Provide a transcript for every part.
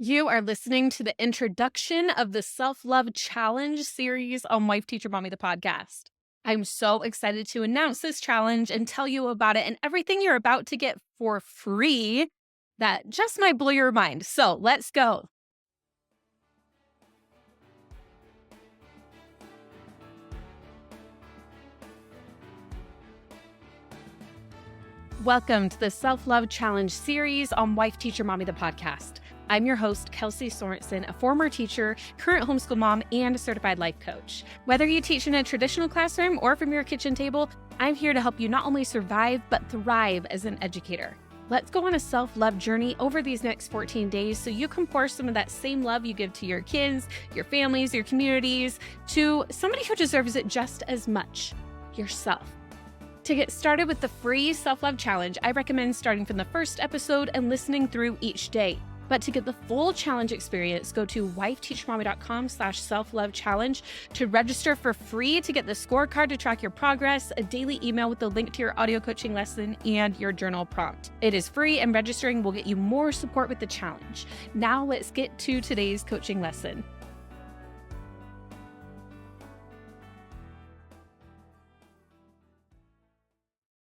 You are listening to the introduction of the Self-Love Challenge series on Wife Teacher Mommy, the podcast. I'm so excited to announce this challenge and tell you about it and everything you're about to get for free that just might blow your mind. So let's go. Welcome to the Self-Love Challenge series on Wife Teacher Mommy, the podcast. I'm your host, Kelsey Sorensen, a former teacher, current homeschool mom, and a certified life coach. Whether you teach in a traditional classroom or from your kitchen table, I'm here to help you not only survive, but thrive as an educator. Let's go on a self-love journey over these next 14 days so you can pour some of that same love you give to your kids, your families, your communities, to somebody who deserves it just as much, yourself. To get started with the free self-love challenge, I recommend starting from the first episode and listening through each day. But to get the full challenge experience, go to wifeteachermommy.com/self-love-challenge to register for free to get the scorecard to track your progress, a daily email with the link to your audio coaching lesson, and your journal prompt. It is free and registering will get you more support with the challenge. Now let's get to today's coaching lesson.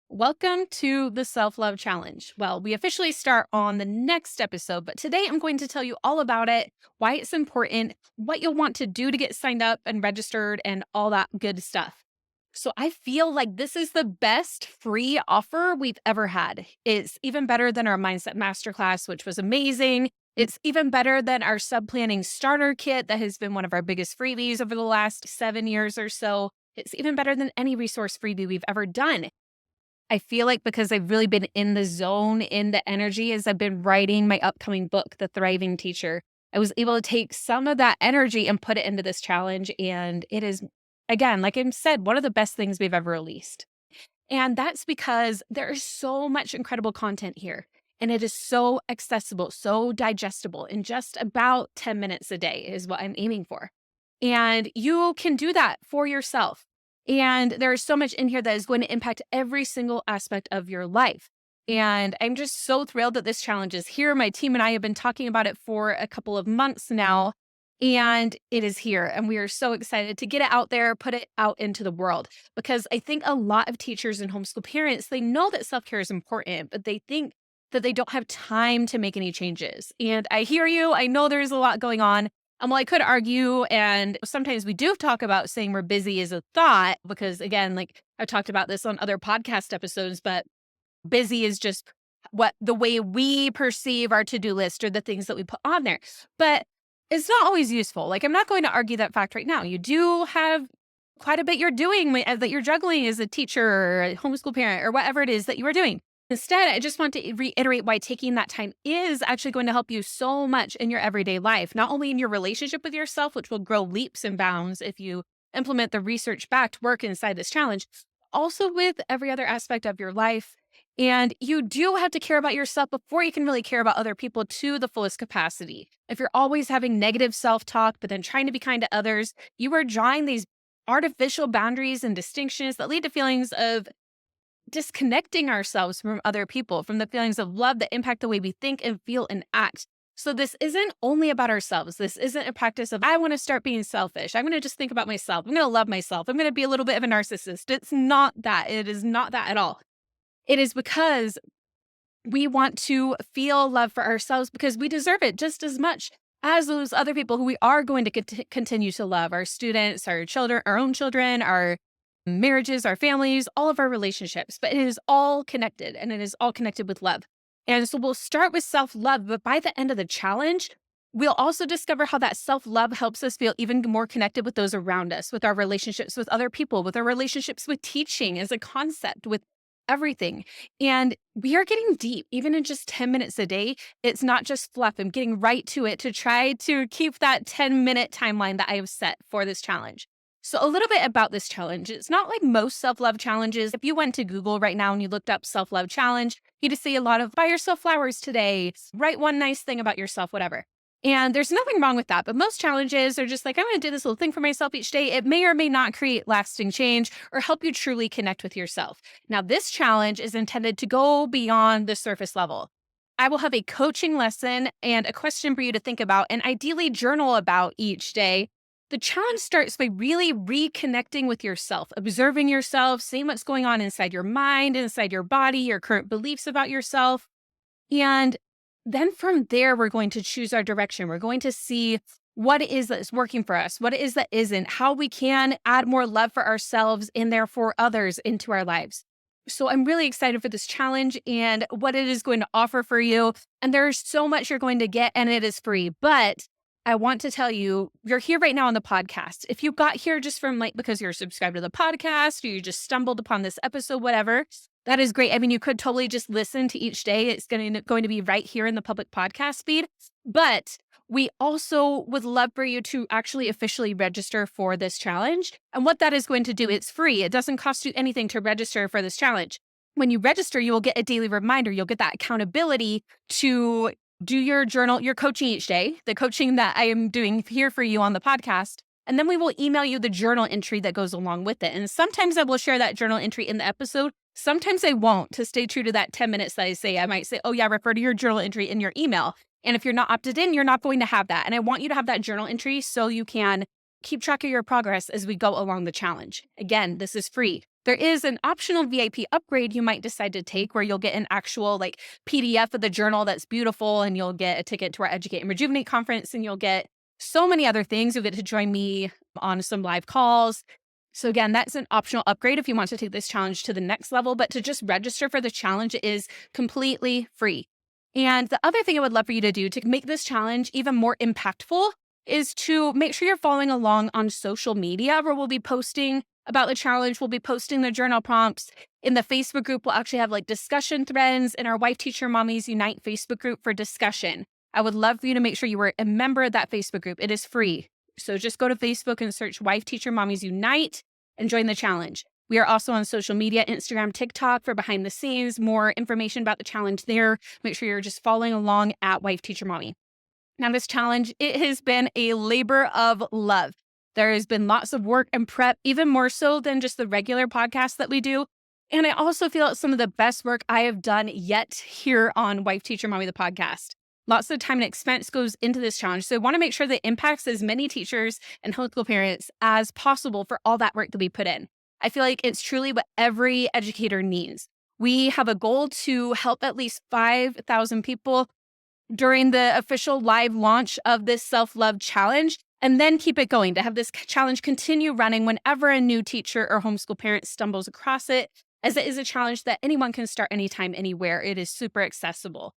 Welcome to the Self-Love Challenge. Well, we officially start on the next episode, but today I'm going to tell you all about it, why it's important, what you'll want to do to get signed up and registered, and all that good stuff. So I feel like this is the best free offer we've ever had. It's even better than our Mindset Masterclass, which was amazing. It's even better than our sub-planning starter kit that has been one of our biggest freebies over the last 7 years or so. It's even better than any resource freebie we've ever done. I feel like because I've really been in the zone, in the energy as I've been writing my upcoming book, The Thriving Teacher, I was able to take some of that energy and put it into this challenge. And it is, again, like I said, one of the best things we've ever released. And that's because there is so much incredible content here. And it is so accessible, so digestible in just about 10 minutes a day is what I'm aiming for. And you can do that for yourself. And there is so much in here that is going to impact every single aspect of your life. And I'm just so thrilled that this challenge is here. My team and I have been talking about it for a couple of months now, and it is here. And we are so excited to get it out there, put it out into the world, because I think a lot of teachers and homeschool parents, they know that self-care is important, but they think that they don't have time to make any changes. And I hear you. I know there's a lot going on. Well, I could argue, and sometimes we do talk about saying we're busy as a thought, because again, like I've talked about this on other podcast episodes, but busy is just what the way we perceive our to-do list or the things that we put on there. But it's not always useful. Like I'm not going to argue that fact right now. You do have quite a bit you're doing that you're juggling as a teacher or a homeschool parent or whatever it is that you are doing. Instead, I just want to reiterate why taking that time is actually going to help you so much in your everyday life, not only in your relationship with yourself, which will grow leaps and bounds if you implement the research-backed work inside this challenge, also with every other aspect of your life. And you do have to care about yourself before you can really care about other people to the fullest capacity. If you're always having negative self-talk, but then trying to be kind to others, you are drawing these artificial boundaries and distinctions that lead to feelings of disconnecting ourselves from other people, from the feelings of love that impact the way we think and feel and act. So this isn't only about ourselves. This isn't a practice of, I want to start being selfish. I'm going to just think about myself. I'm going to love myself. I'm going to be a little bit of a narcissist. It's not that. It is not that at all. It is because we want to feel love for ourselves because we deserve it just as much as those other people who we are going to continue to love, our students, our children, our own children, our marriages, our families, all of our relationships, but it is all connected and it is all connected with love. And so we'll start with self-love, but by the end of the challenge, we'll also discover how that self-love helps us feel even more connected with those around us, with our relationships with other people, with our relationships with teaching as a concept, with everything. And we are getting deep, even in just 10 minutes a day. It's not just fluff. I'm getting right to it to try to keep that 10-minute timeline that I have set for this challenge. So a little bit about this challenge. It's not like most self-love challenges. If you went to Google right now and you looked up self-love challenge, you'd see a lot of buy yourself flowers today, write one nice thing about yourself, whatever. And there's nothing wrong with that. But most challenges are just like, I'm going to do this little thing for myself each day. It may or may not create lasting change or help you truly connect with yourself. Now, this challenge is intended to go beyond the surface level. I will have a coaching lesson and a question for you to think about and ideally journal about each day. The challenge starts by really reconnecting with yourself, observing yourself, seeing what's going on inside your mind, inside your body, your current beliefs about yourself. And then from there, we're going to choose our direction. We're going to see what it is that's working for us, what it is that isn't, how we can add more love for ourselves and therefore others into our lives. So I'm really excited for this challenge and what it is going to offer for you. And there's so much you're going to get, and it is free. But I want to tell you, you're here right now on the podcast. If you got here just from because you're subscribed to the podcast or you just stumbled upon this episode, whatever, that is great. I mean, you could totally just listen to each day. It's going to be right here in the public podcast feed. But we also would love for you to actually officially register for this challenge. And what that is going to do, it's free. It doesn't cost you anything to register for this challenge. When you register, you will get a daily reminder. You'll get that accountability to do your journal, your coaching each day, the coaching that I am doing here for you on the podcast. And then we will email you the journal entry that goes along with it. And sometimes I will share that journal entry in the episode. Sometimes I won't, to stay true to that 10 minutes that I say. I might say, oh yeah, refer to your journal entry in your email. And if you're not opted in, you're not going to have that. And I want you to have that journal entry so you can keep track of your progress as we go along the challenge. Again, this is free. There is an optional VIP upgrade you might decide to take where you'll get an actual PDF of the journal that's beautiful, and you'll get a ticket to our Educate and Rejuvenate conference, and you'll get so many other things. You'll get to join me on some live calls. So again, that's an optional upgrade if you want to take this challenge to the next level, but to just register for the challenge is completely free. And the other thing I would love for you to do to make this challenge even more impactful is to make sure you're following along on social media, where we'll be posting about the challenge. We'll be posting the journal prompts. In the Facebook group, we'll actually have discussion threads in our Wife Teacher Mommies Unite Facebook group for discussion. I would love for you to make sure you are a member of that Facebook group. It is free. So just go to Facebook and search Wife Teacher Mommies Unite and join the challenge. We are also on social media, Instagram, TikTok for behind the scenes, more information about the challenge there. Make sure you're just following along at Wife Teacher Mommy. Now, this challenge, it has been a labor of love. There has been lots of work and prep, even more so than just the regular podcast that we do. And I also feel it's some of the best work I have done yet here on Wife Teacher Mommy, the podcast. Lots of time and expense goes into this challenge. So I want to make sure that it impacts as many teachers and homeschool parents as possible for all that work that we put in. I feel like it's truly what every educator needs. We have a goal to help at least 5,000 people during the official live launch of this self-love challenge, and then keep it going, to have this challenge continue running whenever a new teacher or homeschool parent stumbles across it, as it is a challenge that anyone can start anytime, anywhere. It is super accessible.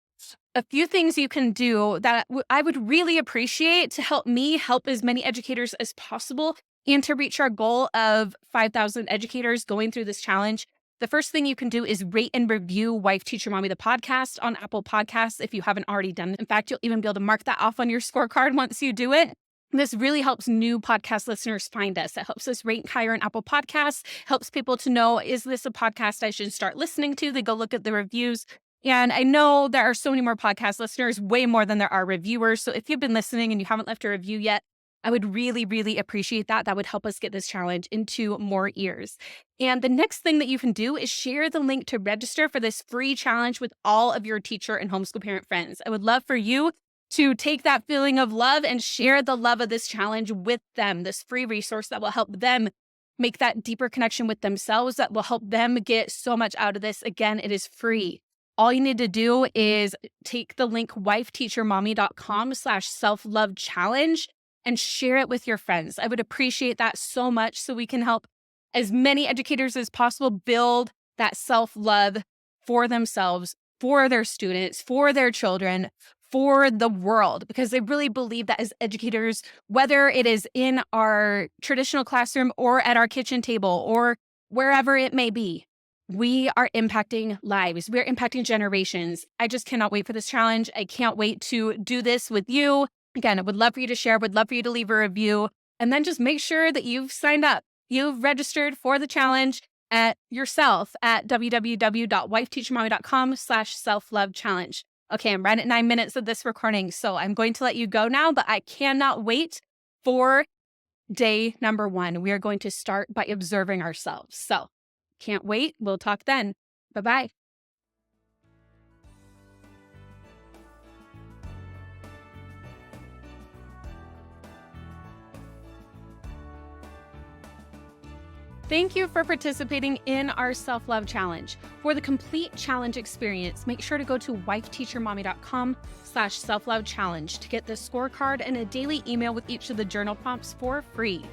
A few things you can do that I would really appreciate to help me help as many educators as possible and to reach our goal of 5,000 educators going through this challenge. The first thing you can do is rate and review Wife Teacher Mommy, the podcast on Apple Podcasts if you haven't already done it. In fact, you'll even be able to mark that off on your scorecard once you do it. This really helps new podcast listeners find us. It helps us rank higher in Apple Podcasts, helps people to know, is this a podcast I should start listening to? They go look at the reviews. And I know there are so many more podcast listeners, way more than there are reviewers. So if you've been listening and you haven't left a review yet, I would really, really appreciate that. That would help us get this challenge into more ears. And the next thing that you can do is share the link to register for this free challenge with all of your teacher and homeschool parent friends. I would love for you to take that feeling of love and share the love of this challenge with them, this free resource that will help them make that deeper connection with themselves, that will help them get so much out of this. Again, it is free. All you need to do is take the link wifeteachermommy.com/self-love-challenge and share it with your friends. I would appreciate that so much, so we can help as many educators as possible build that self-love for themselves, for their students, for their children, for the world. Because I really believe that as educators, whether it is in our traditional classroom or at our kitchen table or wherever it may be, we are impacting lives. We're impacting generations. I just cannot wait for this challenge. I can't wait to do this with you. Again, I would love for you to share, would love for you to leave a review, and then just make sure that you've signed up. You've registered for the challenge at yourself at www.wifeteachermommy.com/self-love-challenge. Okay, I'm right at 9 minutes of this recording, so I'm going to let you go now, but I cannot wait for day number 1. We are going to start by observing ourselves. So, can't wait. We'll talk then. Bye-bye. Thank you for participating in our self-love challenge. For the complete challenge experience, make sure to go to wifeteachermommy.com/self-love challenge to get the scorecard and a daily email with each of the journal prompts for free.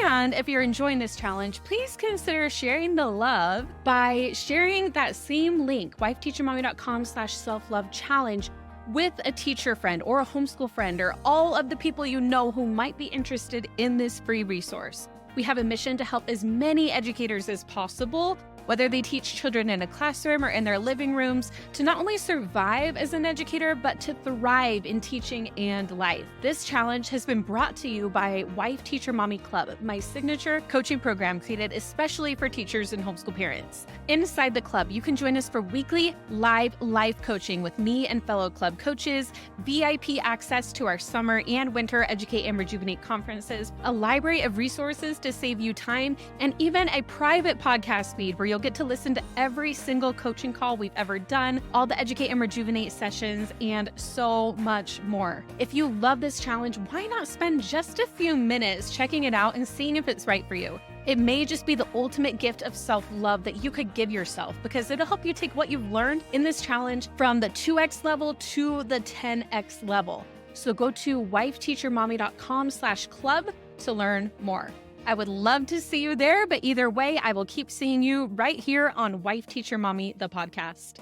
And if you're enjoying this challenge, please consider sharing the love by sharing that same link, wifeteachermommy.com/self-love challenge, with a teacher friend or a homeschool friend or all of the people you know who might be interested in this free resource. We have a mission to help as many educators as possible, whether they teach children in a classroom or in their living rooms, to not only survive as an educator, but to thrive in teaching and life. This challenge has been brought to you by Wife Teacher Mommy Club, my signature coaching program created especially for teachers and homeschool parents. Inside the club, you can join us for weekly live life coaching with me and fellow club coaches, VIP access to our summer and winter Educate and Rejuvenate conferences, a library of resources to save you time, and even a private podcast feed where you'll get to listen to every single coaching call we've ever done, all the Educate and Rejuvenate sessions, and so much more. If you love this challenge, why not spend just a few minutes checking it out and seeing if it's right for you? It may just be the ultimate gift of self-love that you could give yourself, because it'll help you take what you've learned in this challenge from the 2x level to the 10x level. So go to wifeteachermommy.com/club to learn more. I would love to see you there, but either way, I will keep seeing you right here on Wife Teacher Mommy, the podcast.